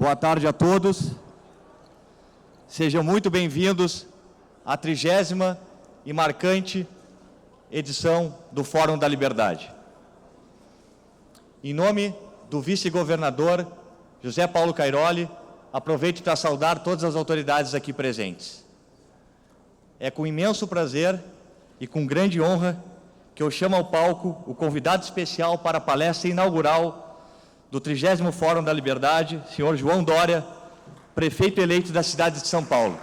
Boa tarde a todos. Sejam muito bem-vindos à 30ª e marcante edição do Fórum da Liberdade. Em nome do vice-governador José Paulo Cairoli, aproveito para saudar todas as autoridades aqui presentes. É com imenso prazer e com grande honra que eu chamo ao palco o convidado especial para a palestra inaugural do 30º Fórum da Liberdade, senhor João Dória, prefeito eleito da cidade de São Paulo.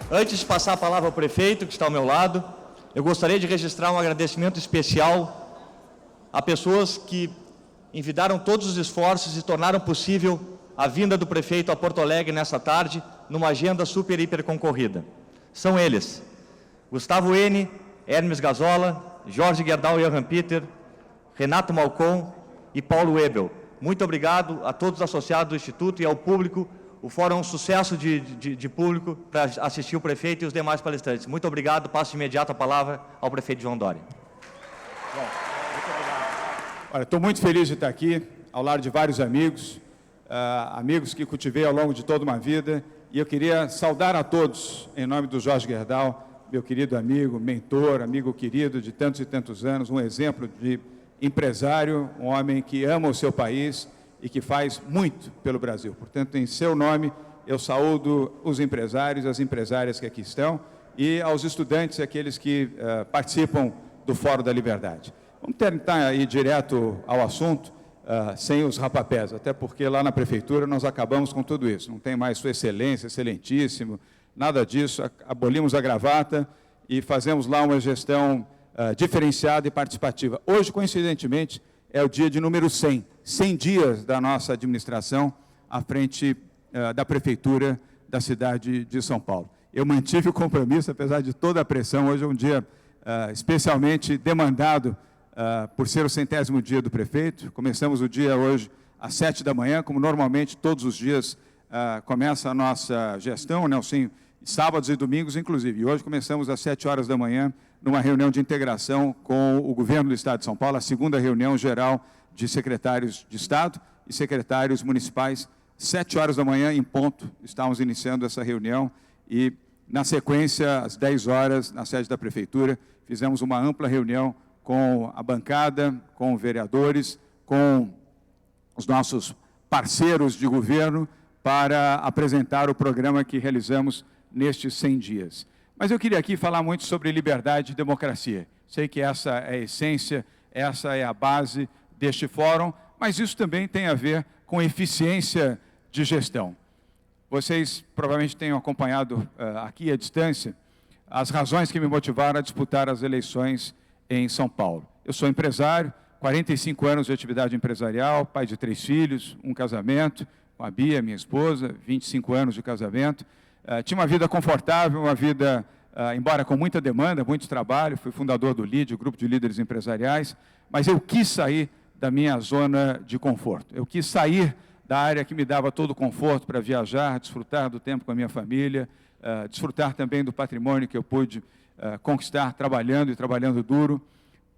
Antes de passar a palavra ao prefeito, que está ao meu lado, eu gostaria de registrar um agradecimento especial a pessoas que envidaram todos os esforços e tornaram possível a vinda do prefeito a Porto Alegre nessa tarde, numa agenda super, hiper concorrida. São eles: Gustavo N., Hermes Gazola, Jorge Gerdau e Johan Peter, Renato Malcom e Paulo Webel. Muito obrigado a todos os associados do Instituto e ao público. O fórum é um sucesso de público para assistir o prefeito e os demais palestrantes. Muito obrigado. Passo de imediato a palavra ao prefeito João Dória. Bom, muito obrigado. Olha, estou muito feliz de estar aqui, ao lado de vários amigos, amigos que cultivei ao longo de toda uma vida, e eu queria saudar a todos, em nome do Jorge Gerdau, meu querido amigo, mentor, amigo querido de tantos e tantos anos, um exemplo de empresário, um homem que ama o seu país e que faz muito pelo Brasil. Portanto, em seu nome, eu saúdo os empresários, as empresárias que aqui estão e aos estudantes, aqueles que participam do Fórum da Liberdade. Vamos tentar ir direto ao assunto, sem os rapapés, até porque lá na Prefeitura nós acabamos com tudo isso. Não tem mais Sua Excelência, Excelentíssimo, nada disso. Abolimos a gravata e fazemos lá uma gestão diferenciada e participativa. Hoje, coincidentemente, é o dia de número 100. 100 dias da nossa administração à frente da Prefeitura da cidade de São Paulo. Eu mantive o compromisso, apesar de toda a pressão. Hoje é um dia especialmente demandado por ser o 100º dia do prefeito. Começamos o dia hoje às 7 da manhã, como normalmente todos os dias começa a nossa gestão, né, assim, sábados e domingos inclusive. E hoje começamos às 7 horas da manhã, numa reunião de integração com o governo do Estado de São Paulo, a segunda reunião geral de secretários de Estado e secretários municipais. 7 horas da manhã, em ponto, estávamos iniciando essa reunião e, na sequência, às 10 horas, na sede da Prefeitura, fizemos uma ampla reunião com a bancada, com vereadores, com os nossos parceiros de governo, para apresentar o programa que realizamos nestes 100 dias. Mas eu queria aqui falar muito sobre liberdade e democracia. Sei que essa é a essência, essa é a base deste fórum, mas isso também tem a ver com eficiência de gestão. Vocês provavelmente tenham acompanhado aqui à distância as razões que me motivaram a disputar as eleições em São Paulo. Eu sou empresário, 45 anos de atividade empresarial, pai de 3 filhos, um casamento com a Bia, minha esposa, 25 anos de casamento. Tinha uma vida confortável, uma vida, embora com muita demanda, muito trabalho. Fui fundador do LIDE, o Grupo de Líderes Empresariais, mas eu quis sair da minha zona de conforto. Eu quis sair da área que me dava todo o conforto para viajar, desfrutar do tempo com a minha família, desfrutar também do patrimônio que eu pude conquistar trabalhando e trabalhando duro,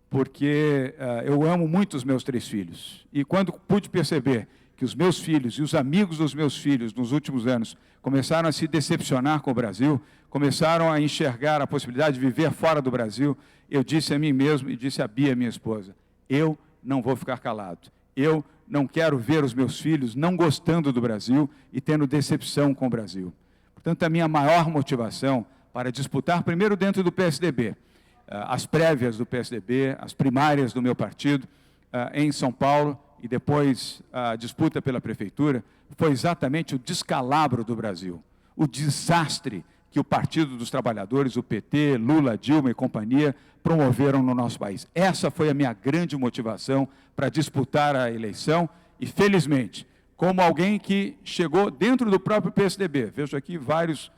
porque eu amo muito os meus 3 filhos. E quando pude perceber que os meus filhos e os amigos dos meus filhos, nos últimos anos, começaram a se decepcionar com o Brasil, começaram a enxergar a possibilidade de viver fora do Brasil, eu disse a mim mesmo e disse a Bia, minha esposa: eu não vou ficar calado. Eu não quero ver os meus filhos não gostando do Brasil e tendo decepção com o Brasil. Portanto, a minha maior motivação para disputar, primeiro dentro do PSDB, as prévias do PSDB, as primárias do meu partido em São Paulo, e depois a disputa pela Prefeitura, foi exatamente o descalabro do Brasil, o desastre que o Partido dos Trabalhadores, o PT, Lula, Dilma e companhia, promoveram no nosso país. Essa foi a minha grande motivação para disputar a eleição e, felizmente, como alguém que chegou dentro do próprio PSDB, vejo aqui vários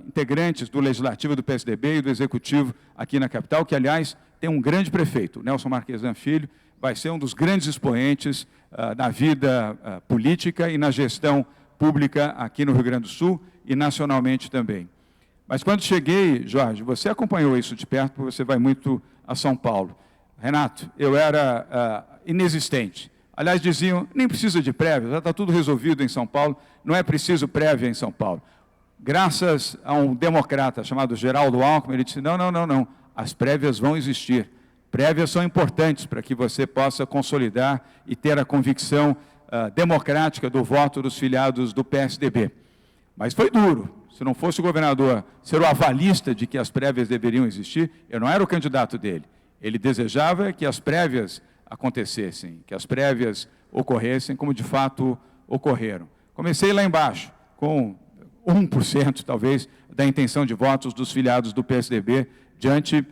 integrantes do Legislativo do PSDB e do Executivo aqui na capital, que, aliás, tem um grande prefeito, Nelson Marquesan Filho, vai ser um dos grandes expoentes na vida política e na gestão pública aqui no Rio Grande do Sul e nacionalmente também. Mas quando cheguei, Jorge, você acompanhou isso de perto, porque você vai muito a São Paulo. Renato, eu era inexistente. Aliás, diziam, nem precisa de prévia, já está tudo resolvido em São Paulo, não é preciso prévia em São Paulo. Graças a um democrata chamado Geraldo Alckmin, ele disse, não, não, não, não, as prévias vão existir. Prévias são importantes para que você possa consolidar e ter a convicção democrática do voto dos filiados do PSDB. Mas foi duro. Se não fosse o governador ser o avalista de que as prévias deveriam existir, eu não era o candidato dele. Ele desejava que as prévias acontecessem, que as prévias ocorressem como de fato ocorreram. Comecei lá embaixo, com 1%, talvez, da intenção de votos dos filiados do PSDB, diante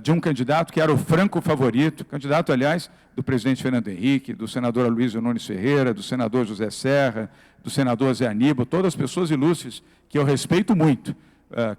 de um candidato que era o franco favorito, candidato, aliás, do presidente Fernando Henrique, do senador Aloysio Nunes Ferreira, do senador José Serra, do senador Zé Aníbal, todas as pessoas ilustres que eu respeito muito.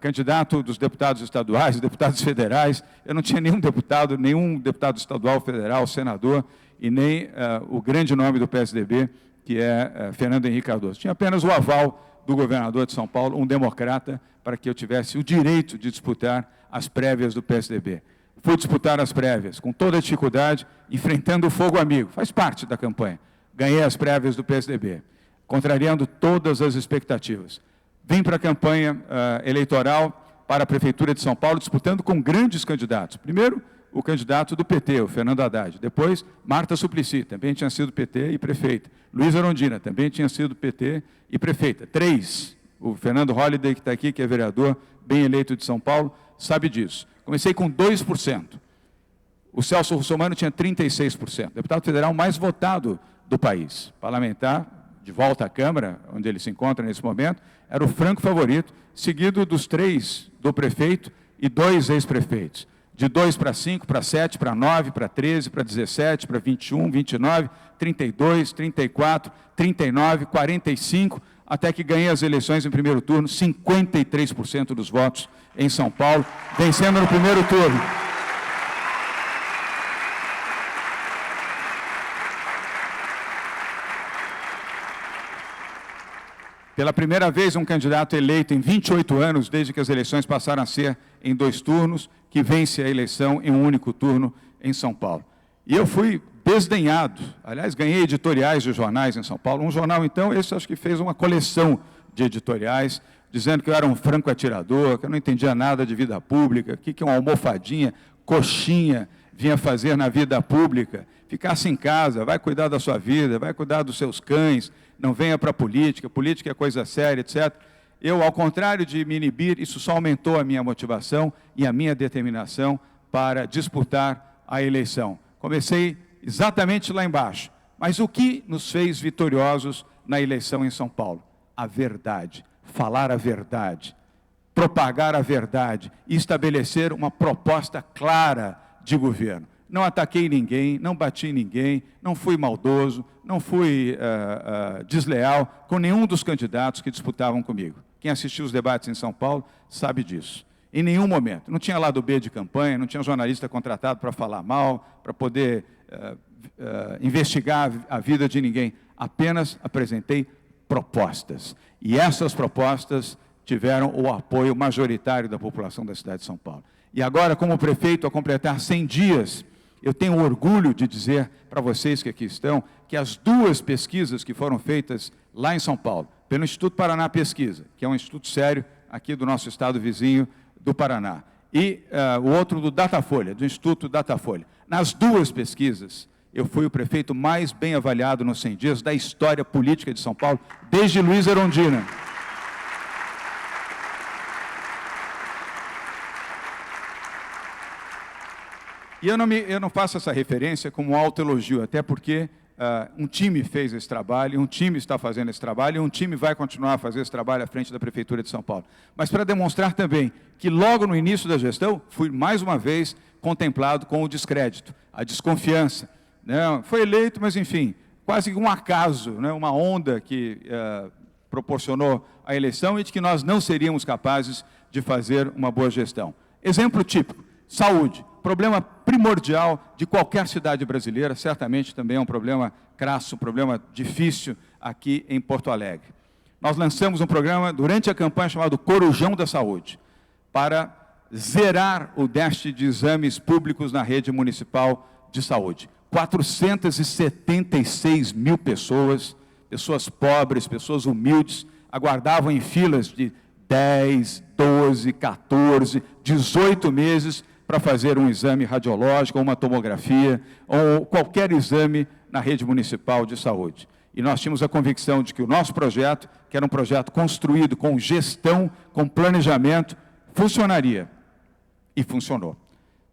Candidato dos deputados estaduais, deputados federais, eu não tinha nenhum deputado estadual, federal, senador, e nem o grande nome do PSDB, que é Fernando Henrique Cardoso. Tinha apenas o aval do governador de São Paulo, um democrata, para que eu tivesse o direito de disputar as prévias do PSDB. Fui disputar as prévias, com toda a dificuldade, enfrentando o fogo amigo, faz parte da campanha. Ganhei as prévias do PSDB, contrariando todas as expectativas. Vim para a campanha eleitoral para a Prefeitura de São Paulo, disputando com grandes candidatos. Primeiro, o candidato do PT, o Fernando Haddad. Depois, Marta Suplicy, também tinha sido PT e prefeita. Luísa Erundina, também tinha sido PT e prefeita. 3, o Fernando Holliday, que está aqui, que é vereador, bem eleito de São Paulo, sabe disso. Comecei com 2%. O Celso Russomano tinha 36%. Deputado federal mais votado do país. Parlamentar, de volta à Câmara, onde ele se encontra nesse momento, era o franco favorito, seguido dos 3 do prefeito e 2 ex-prefeitos. De 2 para 5, para 7, para 9, para 13, para 17, para 21, 29, 32, 34, 39, 45, até que ganhei as eleições em primeiro turno, 53% dos votos em São Paulo, vencendo no primeiro turno. Pela primeira vez, um candidato eleito em 28 anos, desde que as eleições passaram a ser em 2 turnos, que vence a eleição em um único turno em São Paulo. E eu fui desdenhado. Aliás, ganhei editoriais de jornais em São Paulo. Um jornal, então, esse acho que fez uma coleção de editoriais, dizendo que eu era um franco atirador, que eu não entendia nada de vida pública, o que uma almofadinha, coxinha, vinha fazer na vida pública. Ficasse em casa, vai cuidar da sua vida, vai cuidar dos seus cães, não venha para a política é coisa séria, etc. Eu, ao contrário de me inibir, isso só aumentou a minha motivação e a minha determinação para disputar a eleição. Comecei exatamente lá embaixo. Mas o que nos fez vitoriosos na eleição em São Paulo? A verdade, falar a verdade, propagar a verdade e estabelecer uma proposta clara de governo. Não ataquei ninguém, não bati em ninguém, não fui maldoso, não fui desleal com nenhum dos candidatos que disputavam comigo. Quem assistiu os debates em São Paulo sabe disso. Em nenhum momento. Não tinha lado B de campanha, não tinha jornalista contratado para falar mal, para poder investigar a vida de ninguém. Apenas apresentei propostas. E essas propostas tiveram o apoio majoritário da população da cidade de São Paulo. E agora, como prefeito, a completar 100 dias, eu tenho orgulho de dizer para vocês que aqui estão, que as 2 pesquisas que foram feitas lá em São Paulo, pelo Instituto Paraná Pesquisa, que é um instituto sério aqui do nosso estado vizinho do Paraná, e o outro do Datafolha, do Instituto Datafolha. Nas 2 pesquisas, eu fui o prefeito mais bem avaliado nos 100 dias da história política de São Paulo, desde Luísa Erundina. E eu não faço essa referência como um autoelogio, até porque um time fez esse trabalho, um time está fazendo esse trabalho, e um time vai continuar a fazer esse trabalho à frente da Prefeitura de São Paulo. Mas para demonstrar também que logo no início da gestão, fui mais uma vez contemplado com o descrédito, a desconfiança. Né? Foi eleito, mas enfim, quase um acaso, né? Uma onda que proporcionou a eleição e de que nós não seríamos capazes de fazer uma boa gestão. Exemplo típico, saúde. Problema primordial de qualquer cidade brasileira, certamente também é um problema crasso, um problema difícil aqui em Porto Alegre. Nós lançamos um programa durante a campanha chamado Corujão da Saúde, para zerar o déficit de exames públicos na rede municipal de saúde. 476 mil pessoas, pessoas pobres, pessoas humildes, aguardavam em filas de 10, 12, 14, 18 meses para fazer um exame radiológico, ou uma tomografia, ou qualquer exame na rede municipal de saúde. E nós tínhamos a convicção de que o nosso projeto, que era um projeto construído com gestão, com planejamento, funcionaria. E funcionou.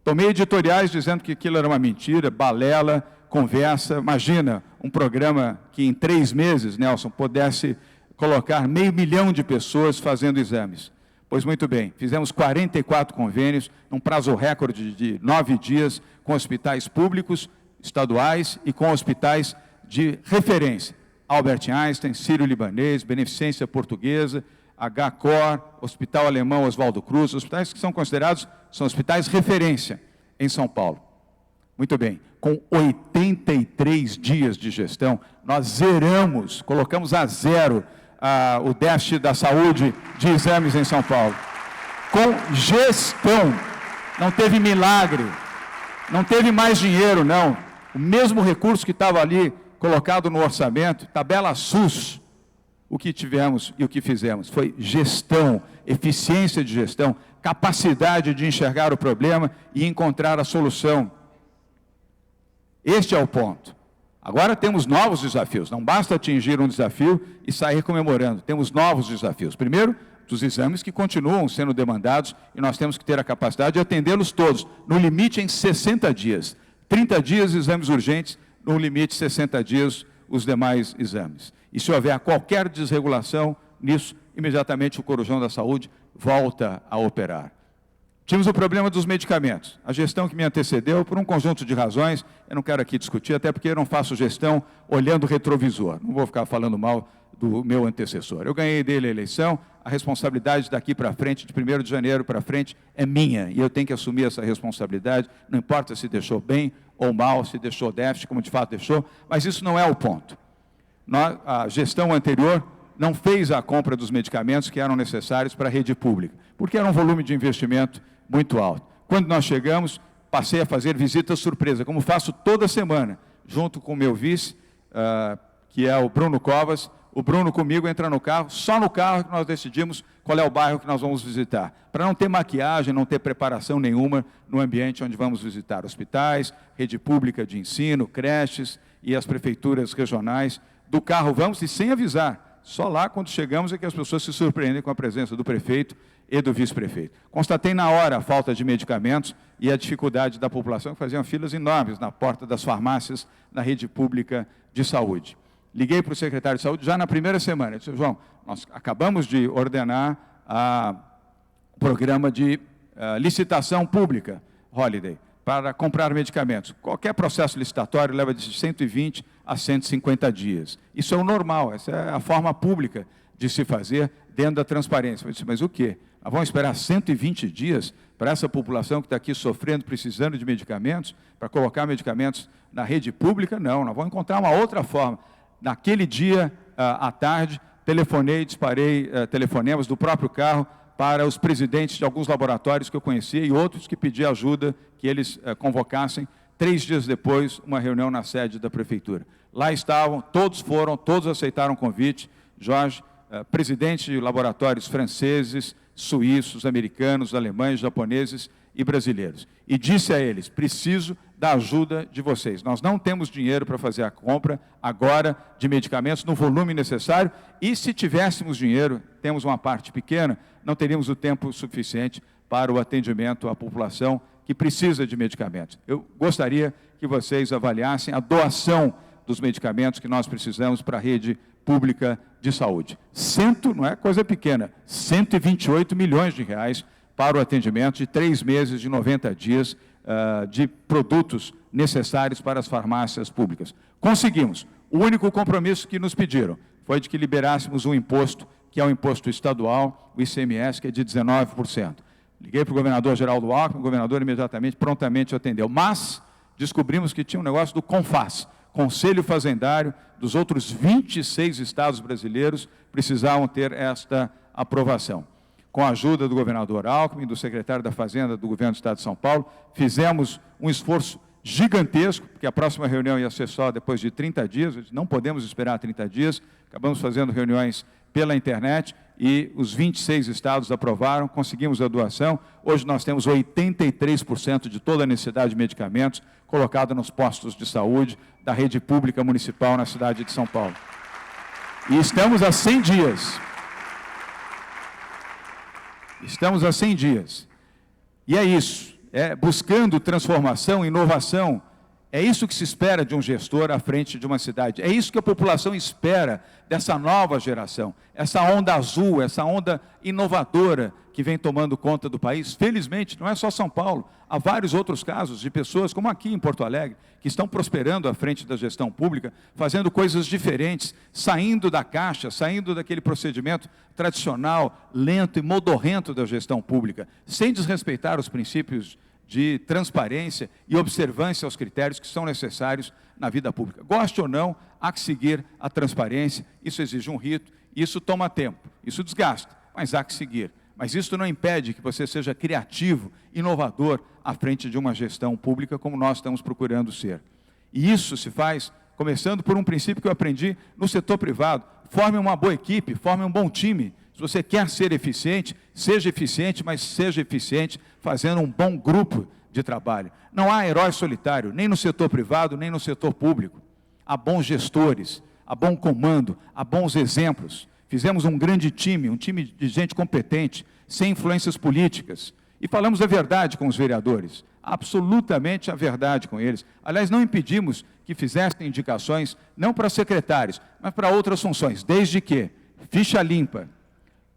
Tomei editoriais dizendo que aquilo era uma mentira, balela, conversa. Imagina um programa que em 3 meses, Nelson, pudesse colocar 500 mil de pessoas fazendo exames. Pois muito bem, fizemos 44 convênios, num prazo recorde de 9 dias, com hospitais públicos, estaduais e com hospitais de referência. Albert Einstein, Sírio-Libanês, Beneficência Portuguesa, HCOR, Hospital Alemão Oswaldo Cruz, hospitais que são considerados, são hospitais referência em São Paulo. Muito bem, com 83 dias de gestão, nós zeramos, colocamos a zero o déficit da saúde de exames em São Paulo. Com gestão, não teve milagre, não teve mais dinheiro, não. O mesmo recurso que estava ali colocado no orçamento, tabela SUS, o que tivemos e o que fizemos foi gestão, eficiência de gestão, capacidade de enxergar o problema e encontrar a solução. Este é o ponto. Agora temos novos desafios, não basta atingir um desafio e sair comemorando, temos novos desafios. Primeiro, dos exames que continuam sendo demandados e nós temos que ter a capacidade de atendê-los todos, no limite em 60 dias. 30 dias exames urgentes, no limite 60 dias os demais exames. E se houver qualquer desregulação nisso, imediatamente o Corujão da Saúde volta a operar. Tínhamos o problema dos medicamentos. A gestão que me antecedeu, por um conjunto de razões, eu não quero aqui discutir, até porque eu não faço gestão olhando o retrovisor. Não vou ficar falando mal do meu antecessor. Eu ganhei dele a eleição, a responsabilidade daqui para frente, de 1º de janeiro para frente, é minha. E eu tenho que assumir essa responsabilidade, não importa se deixou bem ou mal, se deixou déficit, como de fato deixou, mas isso não é o ponto. A gestão anterior não fez a compra dos medicamentos que eram necessários para a rede pública, porque era um volume de investimento muito alto. Quando nós chegamos, passei a fazer visitas surpresa, como faço toda semana, junto com o meu vice, que é o Bruno Covas. O Bruno comigo entra no carro, só no carro que nós decidimos qual é o bairro que nós vamos visitar, para não ter maquiagem, não ter preparação nenhuma no ambiente onde vamos visitar hospitais, rede pública de ensino, creches e as prefeituras regionais. Do carro vamos e sem avisar, só lá quando chegamos é que as pessoas se surpreendem com a presença do prefeito e do vice-prefeito. Constatei na hora a falta de medicamentos e a dificuldade da população, que faziam filas enormes na porta das farmácias na rede pública de saúde. Liguei para o secretário de saúde já na primeira semana. Eu disse: João, nós acabamos de ordenar o programa de licitação pública, Holiday, para comprar medicamentos. Qualquer processo licitatório leva de 120 a 150 dias. Isso é o normal, essa é a forma pública de se fazer dentro da transparência. Eu disse: mas o quê? Nós vamos esperar 120 dias para essa população que está aqui sofrendo, precisando de medicamentos, para colocar medicamentos na rede pública? Não, nós vamos encontrar uma outra forma. Naquele dia, à tarde, telefonei, disparei telefonemas do próprio carro para os presidentes de alguns laboratórios que eu conhecia e outros que pedi ajuda que eles convocassem. 3 dias depois, uma reunião na sede da prefeitura. Lá estavam, todos foram, todos aceitaram o convite. Jorge, presidente de laboratórios franceses, suíços, americanos, alemães, japoneses e brasileiros. E disse a eles: preciso da ajuda de vocês. Nós não temos dinheiro para fazer a compra agora de medicamentos no volume necessário, e se tivéssemos dinheiro, temos uma parte pequena, não teríamos o tempo suficiente para o atendimento à população que precisa de medicamentos. Eu gostaria que vocês avaliassem a doação dos medicamentos que nós precisamos para a rede pública de saúde. Não é coisa pequena, 128 milhões de reais para o atendimento de 3 meses, de 90 dias, de produtos necessários para as farmácias públicas. Conseguimos. O único compromisso que nos pediram foi de que liberássemos um imposto, que é o imposto estadual, o ICMS, que é de 19%. Liguei para o governador Geraldo Alckmin, o governador imediatamente, prontamente atendeu. Mas descobrimos que tinha um negócio do CONFAS, Conselho Fazendário, dos outros 26 estados brasileiros precisavam ter esta aprovação. com a ajuda do governador Alckmin, do secretário da Fazenda do governo do Estado de São Paulo, fizemos um esforço gigantesco, porque a próxima reunião ia ser só depois de 30 dias, não podemos esperar 30 dias, acabamos fazendo reuniões pela internet e os 26 estados aprovaram, conseguimos a doação. Hoje nós temos 83% de toda a necessidade de medicamentos colocada nos postos de saúde da rede pública municipal na cidade de São Paulo. E estamos há 100 dias. Estamos há 100 dias. E é isso, buscando transformação, inovação. É isso que se espera de um gestor à frente de uma cidade. É isso que a população espera dessa nova geração. Essa onda azul, essa onda inovadora que vem tomando conta do país. Felizmente, não é só São Paulo. Há vários outros casos de pessoas, como aqui em Porto Alegre, que estão prosperando à frente da gestão pública, fazendo coisas diferentes, saindo da caixa, saindo daquele procedimento tradicional, lento e modorrento da gestão pública, sem desrespeitar os princípios de transparência e observância aos critérios que são necessários na vida pública. Goste ou não, há que seguir a transparência, isso exige um rito, isso toma tempo, isso desgasta, mas há que seguir. Mas isso não impede que você seja criativo, inovador, à frente de uma gestão pública como nós estamos procurando ser. E isso se faz começando por um princípio que eu aprendi no setor privado. Forme uma boa equipe, forme um bom time. Se você quer ser eficiente, mas seja eficiente fazendo um bom grupo de trabalho. Não há herói solitário, nem no setor privado, nem no setor público. Há bons gestores, há bom comando, há bons exemplos. Fizemos um grande time, um time de gente competente, sem influências políticas. E falamos a verdade com os vereadores, absolutamente a verdade com eles. Aliás, não impedimos que fizessem indicações, não para secretários, mas para outras funções, desde que ficha limpa,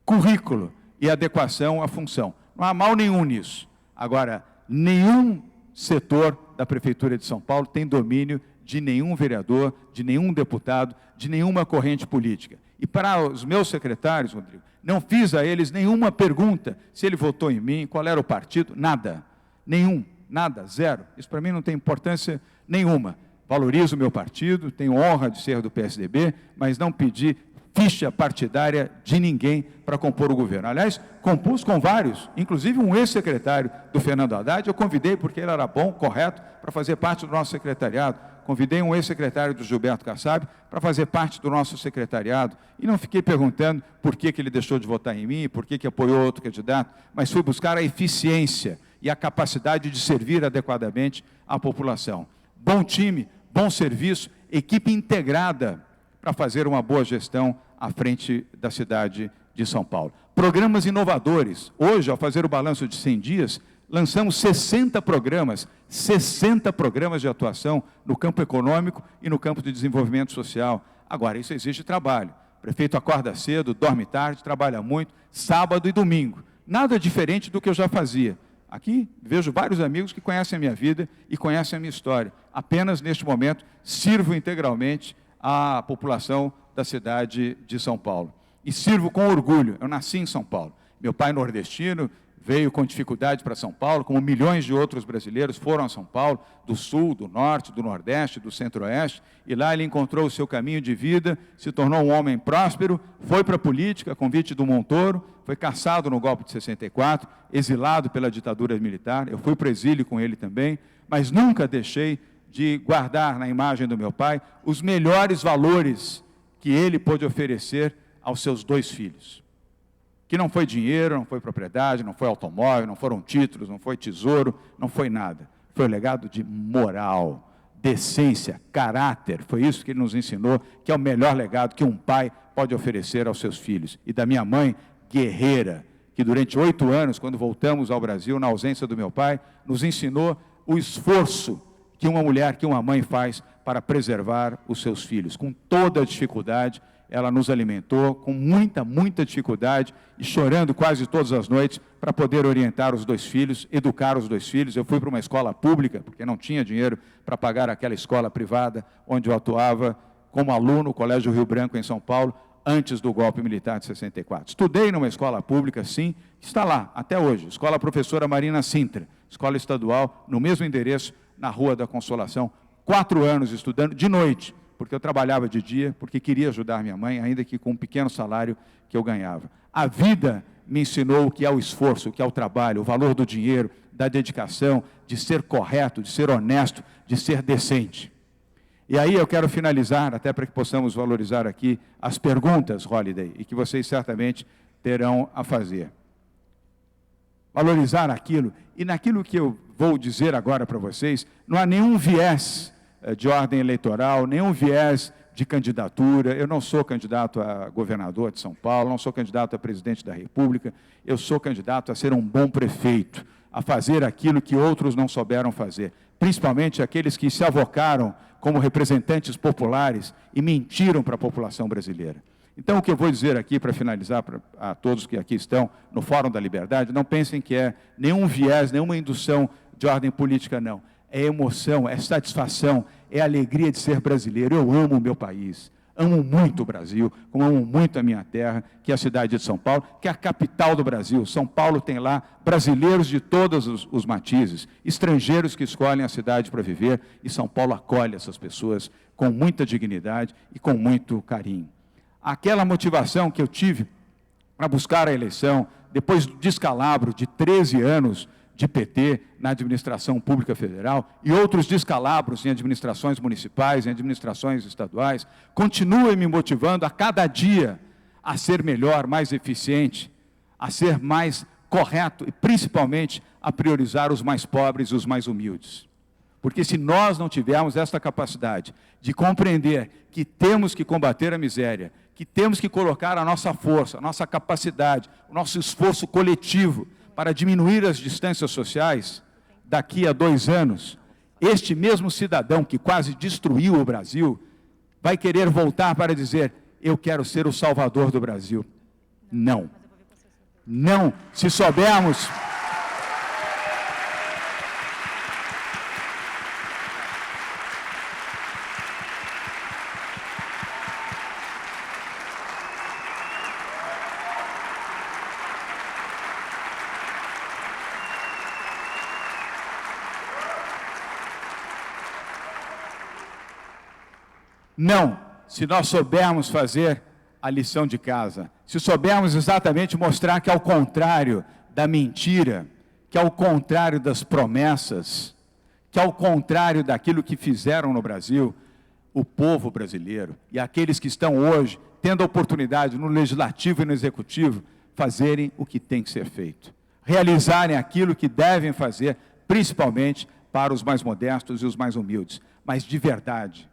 currículo e adequação à função. Não há mal nenhum nisso. Agora, nenhum setor da Prefeitura de São Paulo tem domínio de nenhum vereador, de nenhum deputado, de nenhuma corrente política. E para os meus secretários, Rodrigo, não fiz a eles nenhuma pergunta se ele votou em mim, qual era o partido, nada. Nenhum, nada, zero. Isso para mim não tem importância nenhuma. Valorizo o meu partido, tenho honra de ser do PSDB, mas não pedi ficha partidária de ninguém para compor o governo. Aliás, compus com vários, inclusive um ex-secretário do Fernando Haddad, eu convidei porque ele era bom, correto, para fazer parte do nosso secretariado. Convidei um ex-secretário do Gilberto Kassab para fazer parte do nosso secretariado e não fiquei perguntando por que ele deixou de votar em mim, por que apoiou outro candidato, mas fui buscar a eficiência e a capacidade de servir adequadamente à população. Bom time, bom serviço, equipe integrada para fazer uma boa gestão à frente da cidade de São Paulo. Programas inovadores. Hoje, ao fazer o balanço de 100 dias, lançamos 60 programas de atuação no campo econômico e no campo de desenvolvimento social. Agora, isso exige trabalho. O prefeito acorda cedo, dorme tarde, trabalha muito, sábado e domingo. Nada diferente do que eu já fazia. Aqui vejo vários amigos que conhecem a minha vida e conhecem a minha história. Apenas, neste momento, sirvo integralmente à população da cidade de São Paulo. E sirvo com orgulho. Eu nasci em São Paulo. Meu pai nordestino veio com dificuldade para São Paulo, como milhões de outros brasileiros foram a São Paulo, do Sul, do Norte, do Nordeste, do Centro-Oeste, e lá ele encontrou o seu caminho de vida, se tornou um homem próspero, foi para a política, a convite do Montoro, foi caçado no golpe de 64, exilado pela ditadura militar, eu fui para o exílio com ele também, mas nunca deixei de guardar na imagem do meu pai os melhores valores que ele pôde oferecer aos seus 2 filhos. Que não foi dinheiro, não foi propriedade, não foi automóvel, não foram títulos, não foi tesouro, não foi nada. Foi o legado de moral, decência, caráter. Foi isso que ele nos ensinou, que é o melhor legado que um pai pode oferecer aos seus filhos. E da minha mãe, guerreira, que durante 8 anos, quando voltamos ao Brasil, na ausência do meu pai, nos ensinou o esforço que uma mulher, que uma mãe faz para preservar os seus filhos. Com toda a dificuldade, ela nos alimentou com muita dificuldade e chorando quase todas as noites para poder orientar os 2 filhos, educar os 2 filhos. Eu fui para uma escola pública, porque não tinha dinheiro para pagar aquela escola privada, onde eu atuava como aluno no Colégio Rio Branco, em São Paulo, antes do golpe militar de 64. Estudei numa escola pública, sim, está lá, até hoje, Escola Professora Marina Sintra, escola estadual, no mesmo endereço, na Rua da Consolação, 4 anos estudando de noite, porque eu trabalhava de dia, porque queria ajudar minha mãe, ainda que com um pequeno salário que eu ganhava. A vida me ensinou o que é o esforço, o que é o trabalho, o valor do dinheiro, da dedicação, de ser correto, de ser honesto, de ser decente. E aí eu quero finalizar, até para que possamos valorizar aqui as perguntas, Holiday, e que vocês certamente terão a fazer. Valorizar aquilo, e naquilo que eu vou dizer agora para vocês, não há nenhum viés de ordem eleitoral, nenhum viés de candidatura. Eu não sou candidato a governador de São Paulo, não sou candidato a presidente da República, eu sou candidato a ser um bom prefeito, a fazer aquilo que outros não souberam fazer, principalmente aqueles que se avocaram como representantes populares e mentiram para a população brasileira. Então, o que eu vou dizer aqui, para finalizar, a todos que aqui estão no Fórum da Liberdade, não pensem que é nenhum viés, nenhuma indução de ordem política, não. É emoção, é satisfação, é alegria de ser brasileiro. Eu amo o meu país, amo muito o Brasil, como amo muito a minha terra, que é a cidade de São Paulo, que é a capital do Brasil. São Paulo tem lá brasileiros de todos os matizes, estrangeiros que escolhem a cidade para viver, e São Paulo acolhe essas pessoas com muita dignidade e com muito carinho. Aquela motivação que eu tive para buscar a eleição, depois do descalabro de 13 anos de PT na administração pública federal e outros descalabros em administrações municipais, em administrações estaduais, continua me motivando a cada dia a ser melhor, mais eficiente, a ser mais correto e principalmente a priorizar os mais pobres e os mais humildes. Porque se nós não tivermos esta capacidade de compreender que temos que combater a miséria, que temos que colocar a nossa força, a nossa capacidade, o nosso esforço coletivo para diminuir as distâncias sociais, daqui a 2 anos, este mesmo cidadão que quase destruiu o Brasil, vai querer voltar para dizer, eu quero ser o salvador do Brasil. Não. Não. Se soubermos... Não, se nós soubermos fazer a lição de casa, se soubermos exatamente mostrar que ao contrário da mentira, que ao contrário das promessas, que ao contrário daquilo que fizeram no Brasil, o povo brasileiro e aqueles que estão hoje tendo a oportunidade no Legislativo e no Executivo, fazerem o que tem que ser feito, realizarem aquilo que devem fazer, principalmente para os mais modestos e os mais humildes, mas de verdade.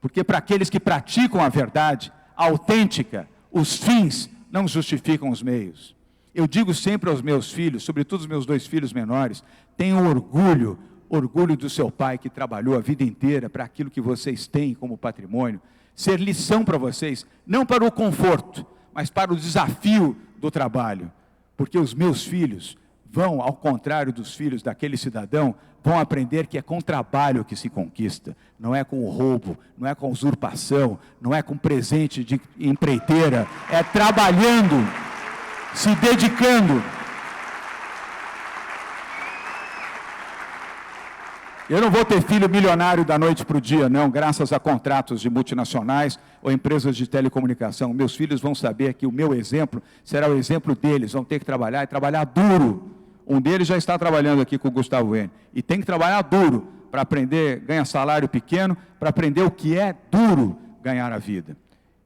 Porque para aqueles que praticam a verdade autêntica, os fins não justificam os meios. Eu digo sempre aos meus filhos, sobretudo os meus 2 filhos menores, tenham orgulho do seu pai que trabalhou a vida inteira para aquilo que vocês têm como patrimônio, ser lição para vocês, não para o conforto, mas para o desafio do trabalho. Porque os meus filhos vão, ao contrário dos filhos daquele cidadão, vão aprender que é com trabalho que se conquista, não é com roubo, não é com usurpação, não é com presente de empreiteira, é trabalhando, se dedicando. Eu não vou ter filho milionário da noite para o dia, não, graças a contratos de multinacionais ou empresas de telecomunicação. Meus filhos vão saber que o meu exemplo será o exemplo deles, vão ter que trabalhar e trabalhar duro. Um deles já está trabalhando aqui com o Gustavo N. E tem que trabalhar duro para aprender, ganhar salário pequeno, para aprender o que é duro ganhar a vida.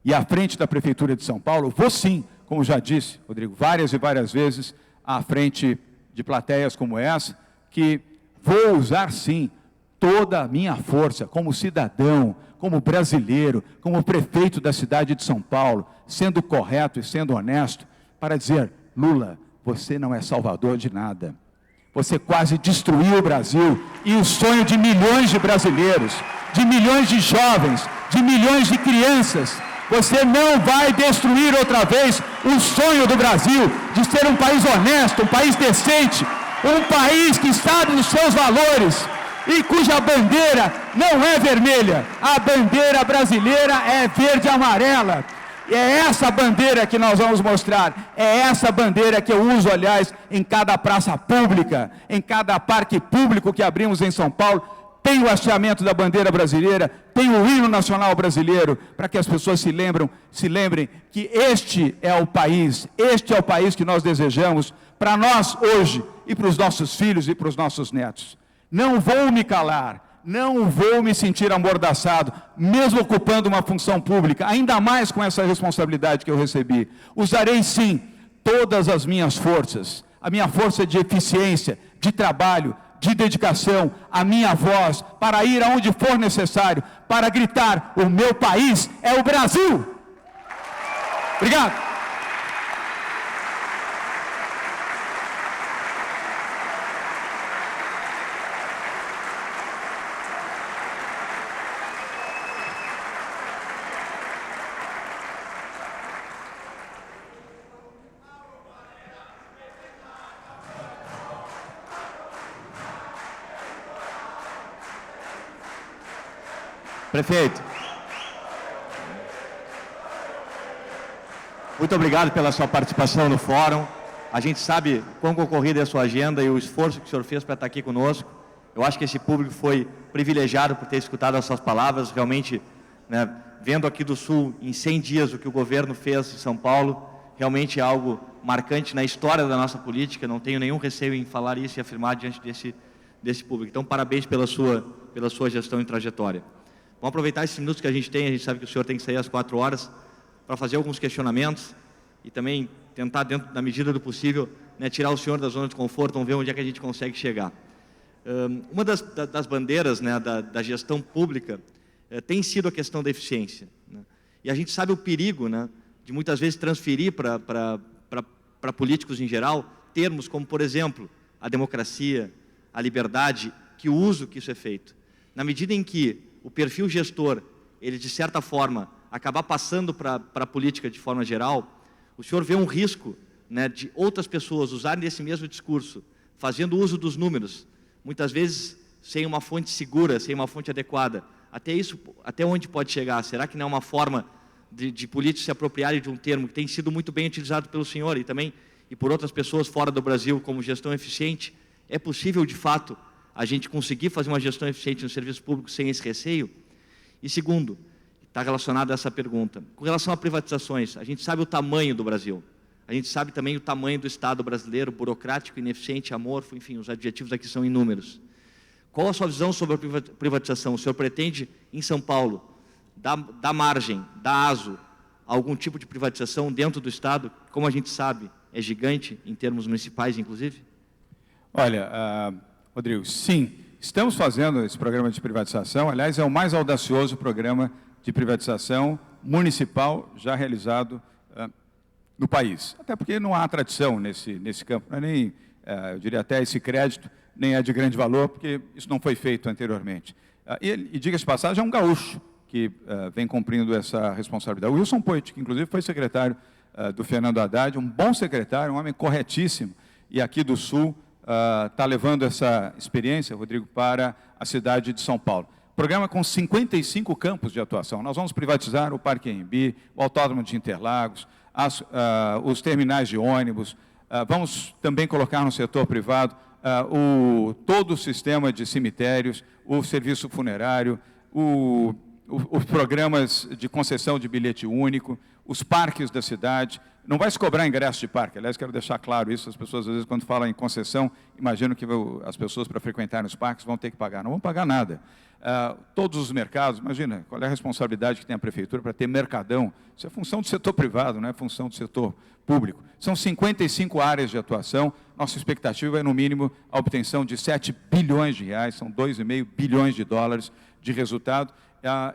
E à frente da Prefeitura de São Paulo, vou sim, como já disse, Rodrigo, várias e várias vezes, à frente de plateias como essa, que vou usar sim toda a minha força como cidadão, como brasileiro, como prefeito da cidade de São Paulo, sendo correto e sendo honesto, para dizer, Lula, você não é salvador de nada. Você quase destruiu o Brasil e o sonho de milhões de brasileiros, de milhões de jovens, de milhões de crianças. Você não vai destruir outra vez o sonho do Brasil de ser um país honesto, um país decente, um país que sabe os seus valores e cuja bandeira não é vermelha. A bandeira brasileira é verde e amarela. E é essa bandeira que nós vamos mostrar, é essa bandeira que eu uso, aliás, em cada praça pública, em cada parque público que abrimos em São Paulo, tem o hasteamento da bandeira brasileira, tem o hino nacional brasileiro, para que as pessoas se lembrem que este é o país que nós desejamos para nós hoje e para os nossos filhos e para os nossos netos. Não vou me calar, não vou me sentir amordaçado, mesmo ocupando uma função pública, ainda mais com essa responsabilidade que eu recebi. Usarei sim todas as minhas forças, a minha força de eficiência, de trabalho, de dedicação, a minha voz, para ir aonde for necessário, para gritar: o meu país é o Brasil! Obrigado! Prefeito, muito obrigado pela sua participação no fórum. A gente sabe quão concorrida é a sua agenda e o esforço que o senhor fez para estar aqui conosco. Eu acho que esse público foi privilegiado por ter escutado as suas palavras. Realmente, né, vendo aqui do Sul, em 100 dias, o que o governo fez em São Paulo, realmente é algo marcante na história da nossa política. Não tenho nenhum receio em falar isso e afirmar diante desse público. Então, parabéns pela sua gestão e trajetória. Vamos aproveitar esses minutos que a gente sabe que o senhor tem que sair às 4 horas, para fazer alguns questionamentos e também tentar, dentro da medida do possível, né, tirar o senhor da zona de conforto, vamos ver onde é que a gente consegue chegar. Uma das bandeiras, né, da gestão pública tem sido a questão da eficiência, né? E a gente sabe o perigo, né, de muitas vezes transferir para políticos em geral termos como, por exemplo, a democracia, a liberdade, que o uso que isso é feito. Na medida em que o perfil gestor, ele de certa forma, acabar passando para a política de forma geral, o senhor vê um risco, né, de outras pessoas usarem esse mesmo discurso, fazendo uso dos números, muitas vezes sem uma fonte segura, sem uma fonte adequada. Até onde pode chegar? Será que não é uma forma de políticos se apropriarem de um termo que tem sido muito bem utilizado pelo senhor e por outras pessoas fora do Brasil como gestão eficiente? É possível, de fato, a gente conseguir fazer uma gestão eficiente no serviço público sem esse receio? E segundo, está relacionado a essa pergunta, com relação a privatizações, a gente sabe o tamanho do Brasil, a gente sabe também o tamanho do Estado brasileiro, burocrático, ineficiente, amorfo, enfim, os adjetivos aqui são inúmeros. Qual a sua visão sobre a privatização? O senhor pretende, em São Paulo, dar margem, dar aso a algum tipo de privatização dentro do Estado, como a gente sabe, é gigante, em termos municipais, inclusive? Olha, Rodrigo, sim, estamos fazendo esse programa de privatização. Aliás, é o mais audacioso programa de privatização municipal já realizado no país. Até porque não há tradição nesse campo, não é nem, eu diria até esse crédito, nem é de grande valor, porque isso não foi feito anteriormente. E diga-se de passagem, é um gaúcho que vem cumprindo essa responsabilidade. O Wilson Poit, que inclusive foi secretário do Fernando Haddad, um bom secretário, um homem corretíssimo, e aqui do Sul, está levando essa experiência, Rodrigo, para a cidade de São Paulo. Programa com 55 campos de atuação. Nós vamos privatizar o Parque Anhembi, o Autódromo de Interlagos, os terminais de ônibus, vamos também colocar no setor privado todo o sistema de cemitérios, o serviço funerário, os programas de concessão de bilhete único, os parques da cidade. Não vai se cobrar ingresso de parque. Aliás, quero deixar claro isso. As pessoas, às vezes, quando falam em concessão, imaginam que as pessoas, para frequentar os parques, vão ter que pagar. Não vão pagar nada. Todos os mercados, imagina, qual é a responsabilidade que tem a prefeitura para ter mercadão? Isso é função do setor privado, não é função do setor público. São 55 áreas de atuação. Nossa expectativa é, no mínimo, a obtenção de 7 bilhões de reais, são 2,5 bilhões de dólares de resultado,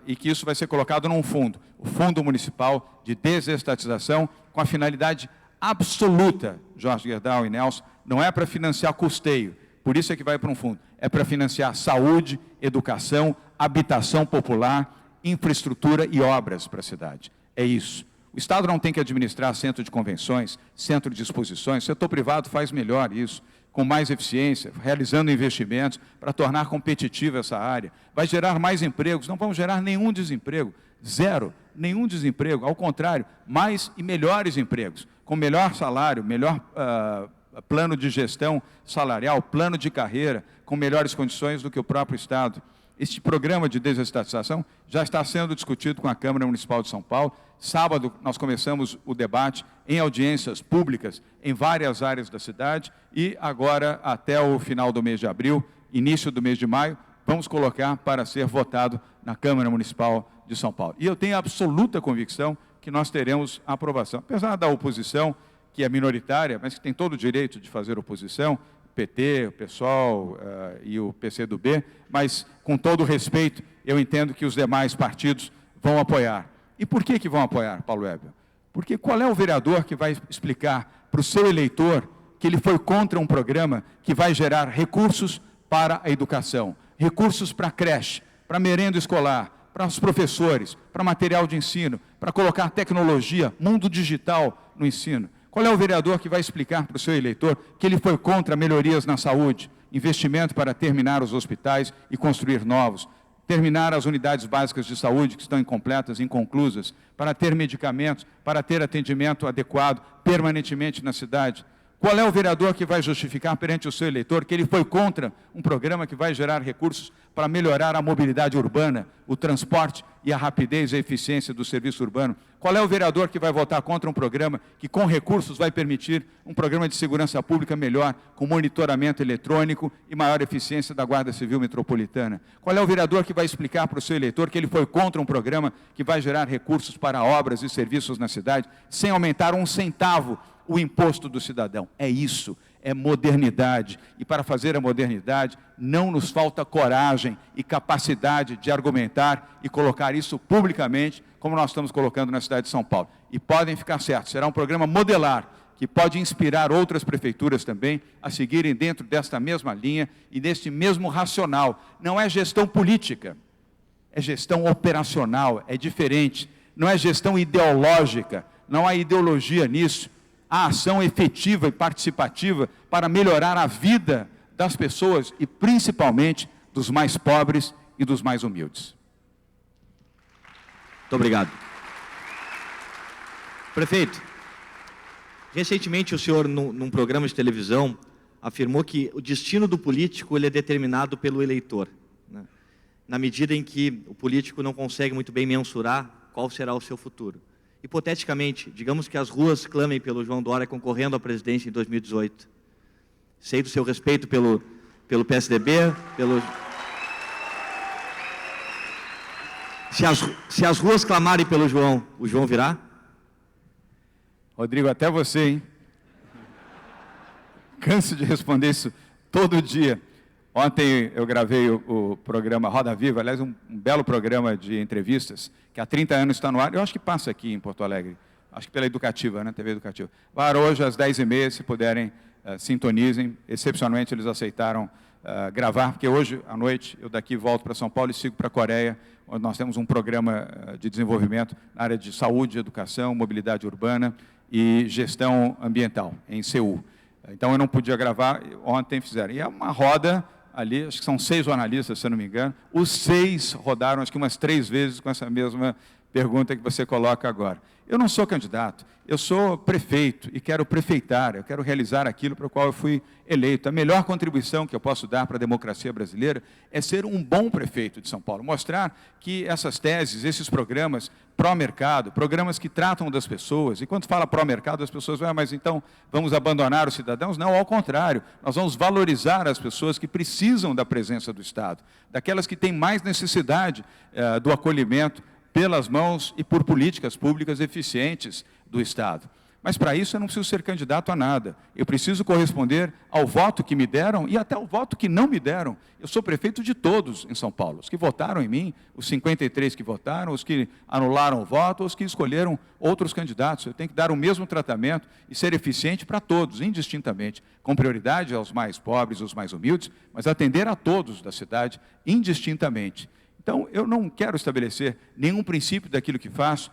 e que isso vai ser colocado num fundo, o Fundo Municipal de Desestatização, com a finalidade absoluta, Jorge Gerdau e Nelson, não é para financiar custeio, por isso é que vai para um fundo, é para financiar saúde, educação, habitação popular, infraestrutura e obras para a cidade. É isso. O Estado não tem que administrar centro de convenções, centro de exposições, o setor privado faz melhor isso, com mais eficiência, realizando investimentos para tornar competitiva essa área. Vai gerar mais empregos, não vamos gerar nenhum desemprego, zero, nenhum desemprego, ao contrário, mais e melhores empregos, com melhor salário, melhor plano de gestão salarial, plano de carreira, com melhores condições do que o próprio Estado. Este programa de desestatização já está sendo discutido com a Câmara Municipal de São Paulo. Sábado, nós começamos o debate em audiências públicas em várias áreas da cidade e agora, até o final do mês de abril, início do mês de maio, vamos colocar para ser votado na Câmara Municipal de São Paulo. E eu tenho absoluta convicção que nós teremos a aprovação. Apesar da oposição, que é minoritária, mas que tem todo o direito de fazer oposição, o PT, o PSOL e o PCdoB, mas, com todo o respeito, eu entendo que os demais partidos vão apoiar. E por que vão apoiar, Paulo Weber? Porque qual é o vereador que vai explicar para o seu eleitor que ele foi contra um programa que vai gerar recursos para a educação, recursos para a creche, para a merenda escolar, para os professores, para material de ensino, para colocar tecnologia, mundo digital no ensino? Qual é o vereador que vai explicar para o seu eleitor que ele foi contra melhorias na saúde, investimento para terminar os hospitais e construir novos, terminar as unidades básicas de saúde que estão incompletas, inconclusas, para ter medicamentos, para ter atendimento adequado permanentemente na cidade? Qual é o vereador que vai justificar perante o seu eleitor que ele foi contra um programa que vai gerar recursos para melhorar a mobilidade urbana, o transporte e a rapidez e a eficiência do serviço urbano? Qual é o vereador que vai votar contra um programa que, com recursos, vai permitir um programa de segurança pública melhor, com monitoramento eletrônico e maior eficiência da Guarda Civil Metropolitana? Qual é o vereador que vai explicar para o seu eleitor que ele foi contra um programa que vai gerar recursos para obras e serviços na cidade, sem aumentar um centavo o imposto do cidadão? É isso, é modernidade. E para fazer a modernidade, não nos falta coragem e capacidade de argumentar e colocar isso publicamente, como nós estamos colocando na cidade de São Paulo. E podem ficar certos, será um programa modelar, que pode inspirar outras prefeituras também a seguirem dentro desta mesma linha e deste mesmo racional. Não é gestão política, é gestão operacional, é diferente. Não é gestão ideológica, não há ideologia nisso. A ação efetiva e participativa para melhorar a vida das pessoas e, principalmente, dos mais pobres e dos mais humildes. Muito obrigado. Prefeito, recentemente o senhor, num programa de televisão, afirmou que o destino do político ele é determinado pelo eleitor, né? Na medida em que o político não consegue muito bem mensurar qual será o seu futuro. Hipoteticamente, digamos que as ruas clamem pelo João Dória concorrendo à presidência em 2018. Sei do seu respeito pelo PSDB, Se as ruas clamarem pelo João, o João virá? Rodrigo, até você, hein? Canso de responder isso todo dia. Ontem eu gravei o programa Roda Viva, aliás, um belo programa de entrevistas, que há 30 anos está no ar. Eu acho que passa aqui em Porto Alegre, acho que pela Educativa, né? TV Educativa. Vai hoje às 10h30, se puderem, sintonizem. Excepcionalmente eles aceitaram gravar, porque hoje à noite eu daqui volto para São Paulo e sigo para a Coreia, onde nós temos um programa de desenvolvimento na área de saúde, educação, mobilidade urbana e gestão ambiental, em Seul. Então eu não podia gravar, ontem fizeram. E é uma roda ali, acho que são 6 jornalistas, se eu não me engano, os 6 rodaram, acho que umas 3 vezes com essa mesma pergunta que você coloca agora. Eu não sou candidato, eu sou prefeito e quero prefeitar, eu quero realizar aquilo para o qual eu fui eleito. A melhor contribuição que eu posso dar para a democracia brasileira é ser um bom prefeito de São Paulo, mostrar que essas teses, esses programas pró-mercado, programas que tratam das pessoas, e quando fala pró-mercado, as pessoas vão, mas então vamos abandonar os cidadãos? Não, ao contrário, nós vamos valorizar as pessoas que precisam da presença do Estado, daquelas que têm mais necessidade do acolhimento pelas mãos e por políticas públicas eficientes do Estado. Mas para isso eu não preciso ser candidato a nada. Eu preciso corresponder ao voto que me deram e até ao voto que não me deram. Eu sou prefeito de todos em São Paulo. Os que votaram em mim, os 53 que votaram, os que anularam o voto, os que escolheram outros candidatos. Eu tenho que dar o mesmo tratamento e ser eficiente para todos, indistintamente, com prioridade aos mais pobres, aos mais humildes, mas atender a todos da cidade, indistintamente. Então, eu não quero estabelecer nenhum princípio daquilo que faço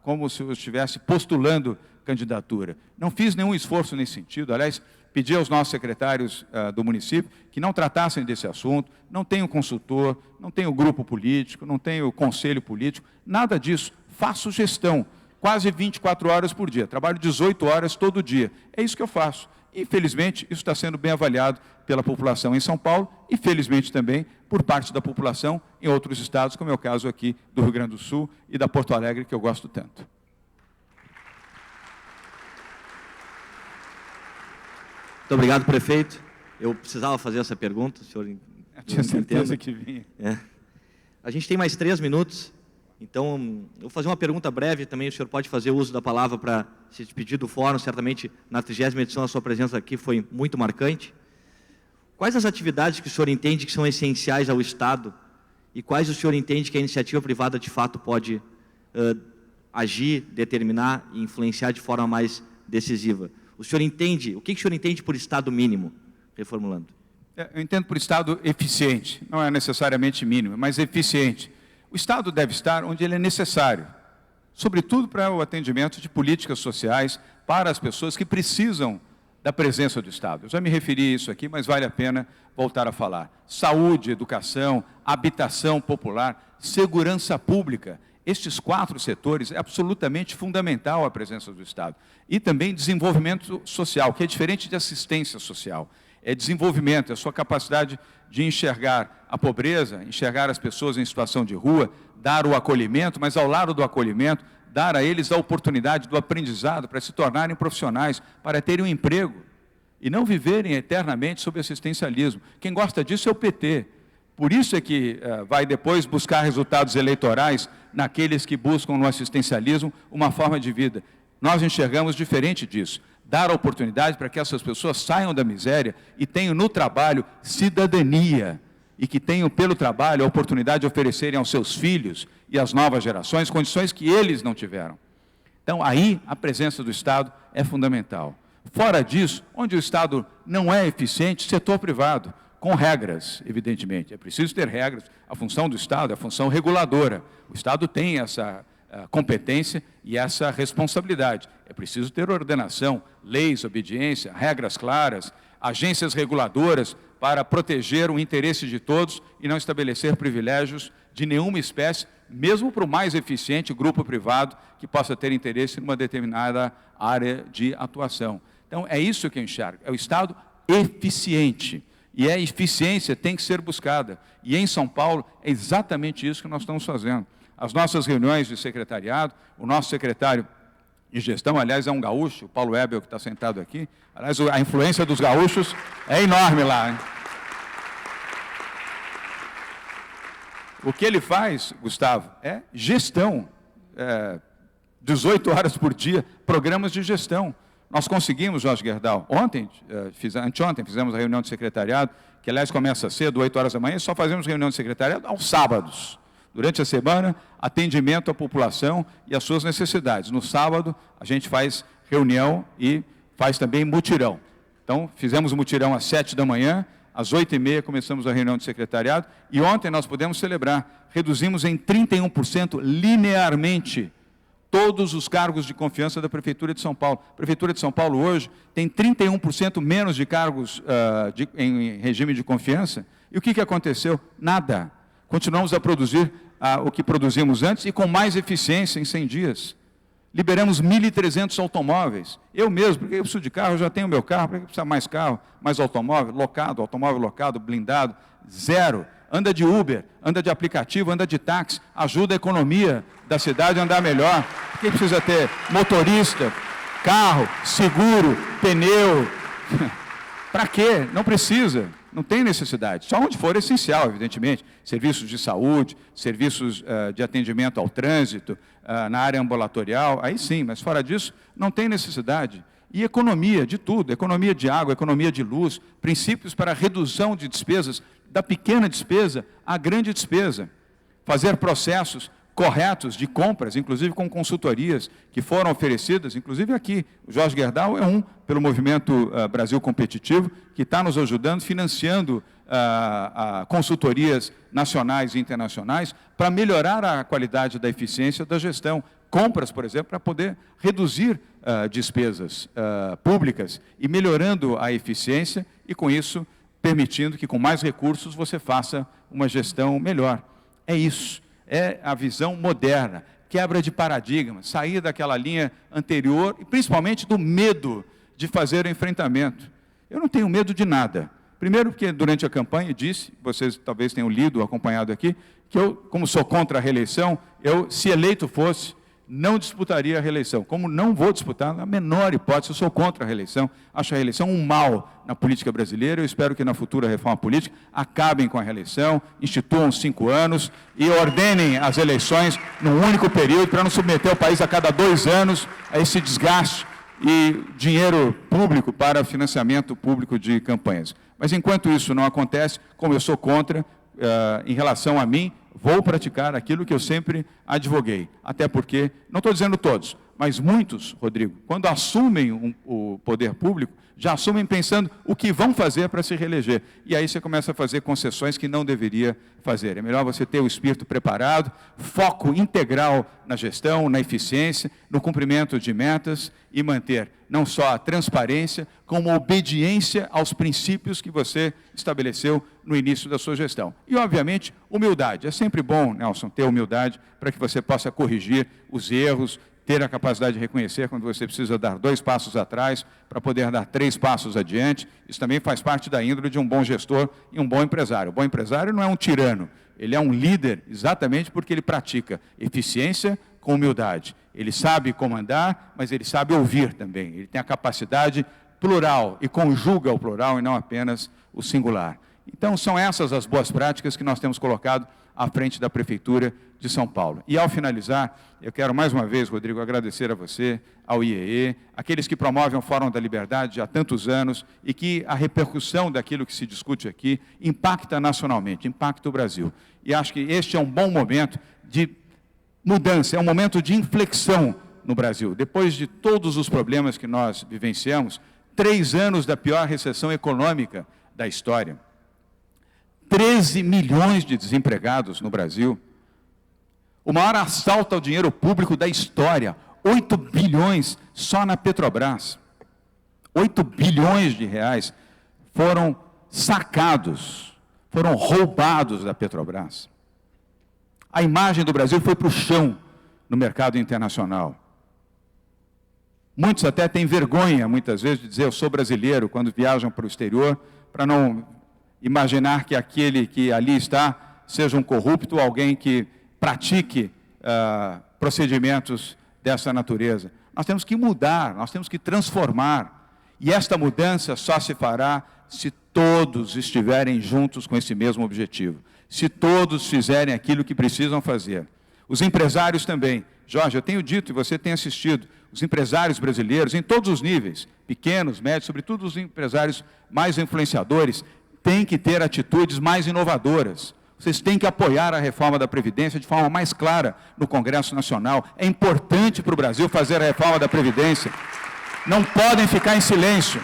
como se eu estivesse postulando candidatura. Não fiz nenhum esforço nesse sentido. Aliás, pedi aos nossos secretários do município que não tratassem desse assunto. Não tenho consultor, não tenho grupo político, não tenho conselho político, nada disso. Faço gestão quase 24 horas por dia, trabalho 18 horas todo dia. É isso que eu faço. E, felizmente, isso está sendo bem avaliado pela população em São Paulo e, felizmente, também por parte da população em outros estados, como é o caso aqui do Rio Grande do Sul e da Porto Alegre, que eu gosto tanto. Muito obrigado, prefeito. Eu precisava fazer essa pergunta, o senhor... Eu tinha certeza que vinha. A gente tem mais 3 minutos, então eu vou fazer uma pergunta breve também, o senhor pode fazer uso da palavra para se despedir do fórum, certamente na 30ª edição a sua presença aqui foi muito marcante. Quais as atividades que o senhor entende que são essenciais ao Estado e quais o senhor entende que a iniciativa privada de fato pode agir, determinar e influenciar de forma mais decisiva? O senhor entende, o que o senhor entende por Estado mínimo? Reformulando. Eu entendo por Estado eficiente, não é necessariamente mínimo, mas eficiente. O Estado deve estar onde ele é necessário, sobretudo para o atendimento de políticas sociais para as pessoas que precisam da presença do Estado. Eu já me referi a isso aqui, mas vale a pena voltar a falar. Saúde, educação, habitação popular, segurança pública. Estes 4 setores é absolutamente fundamental a presença do Estado. E também desenvolvimento social, que é diferente de assistência social. É desenvolvimento, é a sua capacidade de enxergar a pobreza, enxergar as pessoas em situação de rua, dar o acolhimento, mas ao lado do acolhimento, dar a eles a oportunidade do aprendizado para se tornarem profissionais, para terem um emprego e não viverem eternamente sob assistencialismo. Quem gosta disso é o PT. Por isso é que vai depois buscar resultados eleitorais naqueles que buscam no assistencialismo uma forma de vida. Nós enxergamos diferente disso. Dar a oportunidade para que essas pessoas saiam da miséria e tenham no trabalho cidadania e que tenham pelo trabalho a oportunidade de oferecerem aos seus filhos e às novas gerações condições que eles não tiveram. Então, aí a presença do Estado é fundamental. Fora disso, onde o Estado não é eficiente, setor privado, com regras, evidentemente. É preciso ter regras. A função do Estado é a função reguladora. O Estado tem essa competência e essa responsabilidade. É preciso ter ordenação, leis, obediência, regras claras, agências reguladoras para proteger o interesse de todos e não estabelecer privilégios de nenhuma espécie, mesmo para o mais eficiente grupo privado que possa ter interesse numa determinada área de atuação. Então, é isso que eu enxergo, é o Estado eficiente. E a eficiência tem que ser buscada. E em São Paulo é exatamente isso que nós estamos fazendo. As nossas reuniões de secretariado, o nosso secretário de gestão, aliás, é um gaúcho, o Paulo Ebel, que está sentado aqui. Aliás, a influência dos gaúchos é enorme lá, hein? O que ele faz, Gustavo, é gestão. 18 horas por dia, programas de gestão. Nós conseguimos, Jorge Gerdau, anteontem fizemos a reunião de secretariado, que aliás começa cedo, 8 horas da manhã, e só fazemos reunião de secretariado aos sábados. Durante a semana, atendimento à população e às suas necessidades. No sábado, a gente faz reunião e faz também mutirão. Então, fizemos o mutirão às 7 da manhã, às 8h30 começamos a reunião de secretariado, e ontem nós pudemos celebrar, reduzimos em 31% linearmente todos os cargos de confiança da Prefeitura de São Paulo. A Prefeitura de São Paulo hoje tem 31% menos de cargos em regime de confiança. E o que aconteceu? Nada. Continuamos a produzir o que produzimos antes e com mais eficiência em 100 dias. Liberamos 1.300 automóveis. Eu mesmo, porque eu preciso de carro, eu já tenho meu carro, para que precisa mais carro, mais automóvel locado, blindado, zero. Anda de Uber, anda de aplicativo, anda de táxi, ajuda a economia da cidade a andar melhor. Porque precisa ter motorista, carro, seguro, pneu. Para quê? Não precisa, não tem necessidade. Só onde for essencial, evidentemente. Serviços de saúde, serviços de atendimento ao trânsito, na área ambulatorial, aí sim, mas fora disso, não tem necessidade. E economia de tudo, economia de água, economia de luz, princípios para a redução de despesas, da pequena despesa à grande despesa. Fazer processos corretos de compras, inclusive com consultorias que foram oferecidas, inclusive aqui. O Jorge Gerdau é pelo Movimento Brasil Competitivo, que está nos ajudando, financiando consultorias nacionais e internacionais para melhorar a qualidade da eficiência da gestão. Compras, por exemplo, para poder reduzir despesas públicas e melhorando a eficiência e, com isso, permitindo que com mais recursos você faça uma gestão melhor. É isso, é a visão moderna. quebra de paradigma, sair daquela linha anterior e principalmente do medo de fazer o enfrentamento. Eu não tenho medo de nada. Primeiro porque durante a campanha disse, vocês talvez tenham lido, acompanhado aqui, que eu, como sou contra a reeleição, eu, se eleito fosse, não disputaria a reeleição. Como não vou disputar, na menor hipótese, eu sou contra a reeleição. Acho a reeleição um mal na política brasileira. Eu espero que na futura reforma política acabem com a reeleição, instituam 5 anos e ordenem as eleições num único período para não submeter o país a cada 2 anos a esse desgaste e dinheiro público para financiamento público de campanhas. Mas enquanto isso não acontece, como eu sou contra, em relação a mim, vou praticar aquilo que eu sempre advoguei. Até porque, não estou dizendo todos, mas muitos, Rodrigo, quando assumem o poder público, já assumem pensando o que vão fazer para se reeleger. E aí você começa a fazer concessões que não deveria fazer. É melhor você ter o espírito preparado, foco integral na gestão, na eficiência, no cumprimento de metas e manter não só a transparência, como a obediência aos princípios que você estabeleceu no início da sua gestão. E, obviamente, humildade. É sempre bom, Nelson, ter humildade para que você possa corrigir os erros, ter a capacidade de reconhecer quando você precisa dar 2 passos atrás para poder dar 3 passos adiante. Isso também faz parte da índole de um bom gestor e um bom empresário. O bom empresário não é um tirano, ele é um líder exatamente porque ele pratica eficiência com humildade. Ele sabe comandar, mas ele sabe ouvir também. Ele tem a capacidade plural e conjuga o plural e não apenas o singular. Então, são essas as boas práticas que nós temos colocado à frente da Prefeitura de São Paulo. E, ao finalizar, eu quero mais uma vez, Rodrigo, agradecer a você, ao IEE, aqueles que promovem o Fórum da Liberdade há tantos anos e que a repercussão daquilo que se discute aqui impacta nacionalmente, impacta o Brasil. E acho que este é um bom momento de mudança, é um momento de inflexão no Brasil. Depois de todos os problemas que nós vivenciamos, 3 anos da pior recessão econômica da história, 13 milhões de desempregados no Brasil, o maior assalto ao dinheiro público da história, 8 bilhões só na Petrobras. 8 bilhões de reais foram sacados, foram roubados da Petrobras. A imagem do Brasil foi para o chão no mercado internacional. Muitos até têm vergonha, muitas vezes, de dizer eu sou brasileiro, quando viajam para o exterior, para não imaginar que aquele que ali está seja um corrupto, alguém que pratique procedimentos dessa natureza. Nós temos que mudar, nós temos que transformar. E esta mudança só se fará se todos estiverem juntos com esse mesmo objetivo. Se todos fizerem aquilo que precisam fazer. Os empresários também. Jorge, eu tenho dito e você tem assistido, os empresários brasileiros, em todos os níveis, pequenos, médios, sobretudo os empresários mais influenciadores, têm que ter atitudes mais inovadoras. Vocês têm que apoiar a reforma da Previdência de forma mais clara no Congresso Nacional. É importante para o Brasil fazer a reforma da Previdência. Não podem ficar em silêncio.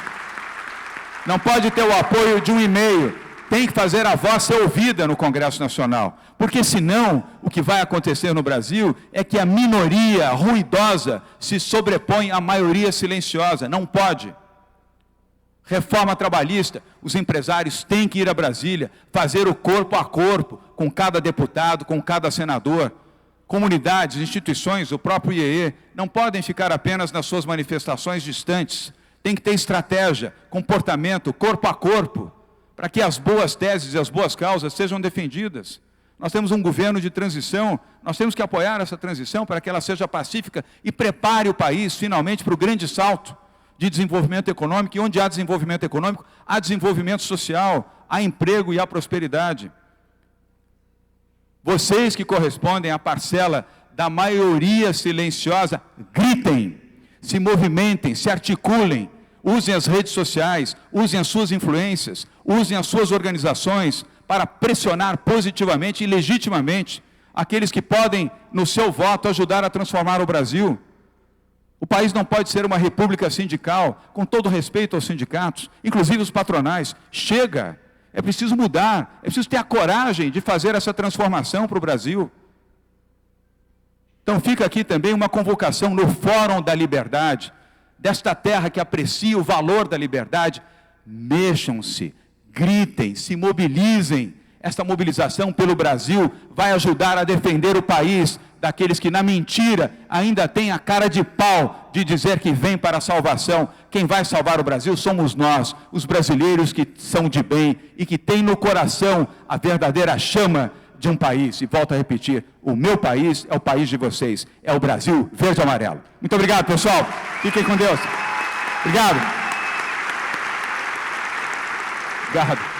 Não pode ter o apoio de um e-mail. Tem que fazer a voz ser ouvida no Congresso Nacional. Porque senão, o que vai acontecer no Brasil é que a minoria ruidosa se sobrepõe à maioria silenciosa. Não pode. Reforma trabalhista, os empresários têm que ir a Brasília, fazer o corpo a corpo, com cada deputado, com cada senador. Comunidades, instituições, o próprio IEE, não podem ficar apenas nas suas manifestações distantes. Tem que ter estratégia, comportamento, corpo a corpo, para que as boas teses e as boas causas sejam defendidas. Nós temos um governo de transição, nós temos que apoiar essa transição para que ela seja pacífica e prepare o país, finalmente, para o grande salto de desenvolvimento econômico, e onde há desenvolvimento econômico, há desenvolvimento social, há emprego e há prosperidade. Vocês que correspondem à parcela da maioria silenciosa, gritem, se movimentem, se articulem, usem as redes sociais, usem as suas influências, usem as suas organizações para pressionar positivamente e legitimamente aqueles que podem, no seu voto, ajudar a transformar o Brasil. O país não pode ser uma república sindical, com todo respeito aos sindicatos, inclusive os patronais. Chega, é preciso mudar, é preciso ter a coragem de fazer essa transformação para o Brasil. Então fica aqui também uma convocação no Fórum da Liberdade, desta terra que aprecia o valor da liberdade. Mexam-se, gritem, se mobilizem, Esta mobilização pelo Brasil vai ajudar a defender o país daqueles que, na mentira, ainda têm a cara de pau de dizer que vem para a salvação. Quem vai salvar o Brasil somos nós, os brasileiros que são de bem e que têm no coração a verdadeira chama de um país. E volto a repetir, o meu país é o país de vocês, é o Brasil verde e amarelo. Muito obrigado, pessoal. Fiquem com Deus. Obrigado. Obrigado.